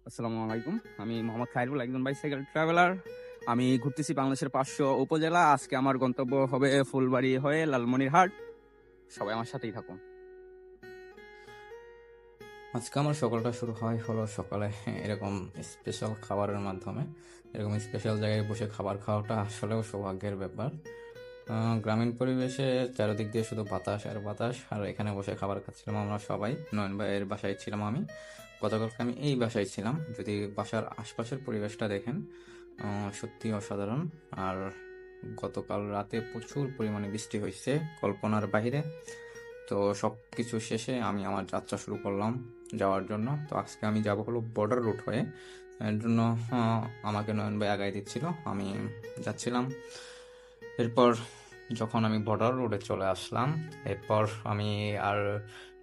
আসসালামু আলাইকুম। আমি মোহাম্মদ খায়রুল, একজন বাইসাইকেল ট্রাভেলার। আমি ঘুরতেছি বাংলাদেশের 500 উপজেলা। আজকে আমার গন্তব্য হবে ফুলবাড়ি হয়ে লালমনিরহাট। সবাই আমার সাথেই থাকুন। আজকে আমার সকালটা শুরু হয় হলো সকালে এরকম স্পেশাল খাবারের মাধ্যমে। এরকম স্পেশাল জায়গায় বসে খাবার খাওয়াটা আসলেও সৌভাগ্যের ব্যাপার। গ্রামীণ পরিবেশে চারিদিক দিয়ে শুধু বাতাস আর বাতাস, আর এখানে বসে খাবার খাচ্ছিলাম আমরা সবাই। নয়ন ভাইয়ের বাসায় ছিলাম আমি। গতকালকে আমি এই বাসায় ছিলাম। যদি বাসার আশপাশের পরিবেশটা দেখেন, সত্যি অসাধারণ। আর গতকাল রাতে প্রচুর পরিমাণে বৃষ্টি হয়েছে, কল্পনার বাইরে। তো সব কিছু শেষে আমি আমার যাত্রা শুরু করলাম যাওয়ার জন্য। তো আজকে আমি যাব হলো বর্ডার রুট হয়ে। এর জন্য আমাকে নয়ন ভাই আগায় দিচ্ছিল, আমি যাচ্ছিলাম। এরপর যখন আমি বর্ডার রোডে চলে আসলাম, এরপর আমি আর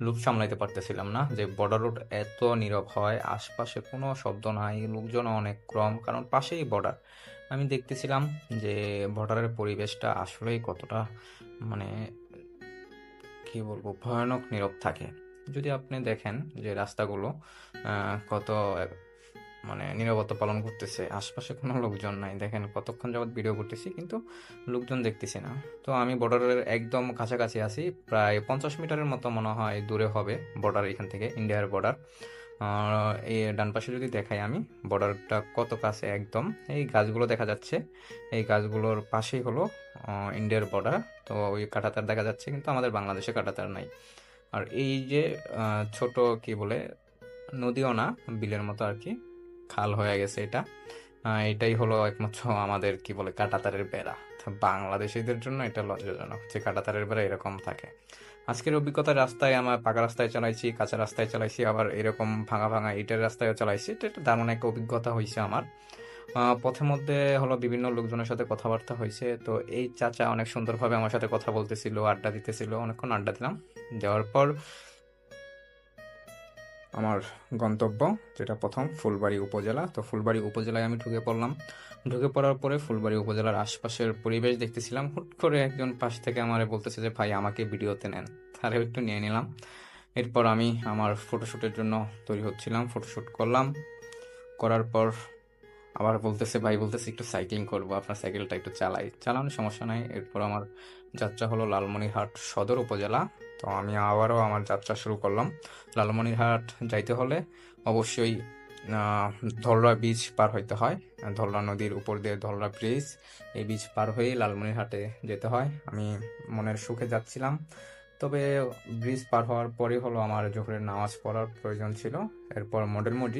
লুক সামলাইতে পারতেছিলাম না যে বর্ডার রোড এত নীরব হয়, আশপাশে কোনো শব্দ নাই, লোকজন অনেক কম, কারণ পাশেই বর্ডার। আমি দেখতেছিলাম যে বর্ডারের পরিবেশটা আসলেই কতটা, মানে কি বলবো, ভয়ানক নীরব থাকে। যদি আপনি দেখেন যে রাস্তাগুলো কত নীরবতা পালন করতেছে, আশপাশে কোনো লোকজন নাই। দেখেন কতক্ষণ যাবত ভিডিও করতেছি কিন্তু লোকজন দেখতেছি না। তো আমি বর্ডারের একদম কাছাকাছি আছি, প্রায় 50 মিটারের মতো মনে হয় দূরে হবে বর্ডার, এখান থেকে ইন্ডিয়ার বর্ডার। এই ডান পাশে যদি দেখাই আমি, বর্ডারটা কত কাছে একদম, এই গাছগুলো দেখা যাচ্ছে। এই গাছগুলোর পাশেই হলো ইন্ডিয়ার বর্ডার। তো ওই কাঁটাতার দেখা যাচ্ছে কিন্তু আমাদের বাংলাদেশে কাঁটাতার নাই। আর এই যে ছোট কি বলে, নদীও না, বিলের মতো আর কি, খাল হয়ে গেছে এটা। এটাই হলো একমাত্র আমাদের কি বলে কাঁটাতারের বেড়া। তো বাংলাদেশিদের জন্য এটা লজ্জাজনক যে কাঁটাতারের বেড়া এরকম থাকে। আজকের অভিজ্ঞতা, রাস্তায় আমার পাকা রাস্তায় চালাইছি, কাঁচা রাস্তায় চালাইছি, আবার এরকম ভাঙা ভাঙা ইটের রাস্তায়ও চালাইছি। এটা একটা দারুণ একটা অভিজ্ঞতা হয়েছে আমার। পথের মধ্যে হলো বিভিন্ন লোকজনের সাথে কথাবার্তা হয়েছে। তো এই চাচা অনেক সুন্দরভাবে আমার সাথে কথা বলতেছিল, আড্ডা দিতেছিল, অনেকক্ষণ আড্ডা দিলাম। দেওয়ার পর আমার গন্তব্য, যেটা প্রথম ফুলবাড়ি উপজেলা, তো ফুলবাড়ি উপজেলায় আমি ঢুকে পড়লাম। ঢুকে পড়ার পরে ফুলবাড়ি উপজেলার আশপাশের পরিবেশ দেখতেছিলাম। হুট করে একজন পাশ থেকে আমারে বলতেছে যে ভাই আমাকে ভিডিওতে নেন। তারেও একটু নিয়ে নিলাম। এরপর আমি আমার ফটোশ্যুটের জন্য তৈরি হচ্ছিলাম, ফটোশ্যুট করলাম। করার পর আবার বলতেছে, ভাই বলতেছে একটু সাইক্লিং করবো, আপনার সাইকেলটা একটু চালাই। চালানোর সমস্যা নাই। এরপর আমার যাত্রা হলো লালমনিরহাট সদর উপজেলা। তো আমি আবারও আমার যাত্রা শুরু করলাম। লালমনিরহাট যাইতে হলে অবশ্যই আহ, ধলরা ব্রিজ পার হইতে হয়। ধলরা নদীর উপর দিয়ে ধলরা ব্রিজ, এই ব্রিজ পার হয়েই লালমনিরহাটে যেতে হয়। আমি মনের সুখে যাচ্ছিলাম। তবে ব্রিজ পার হওয়ার পরে হলো আমার জোহরের নামাজ পড়ার প্রয়োজন ছিল। এরপর মডেল মসজিদ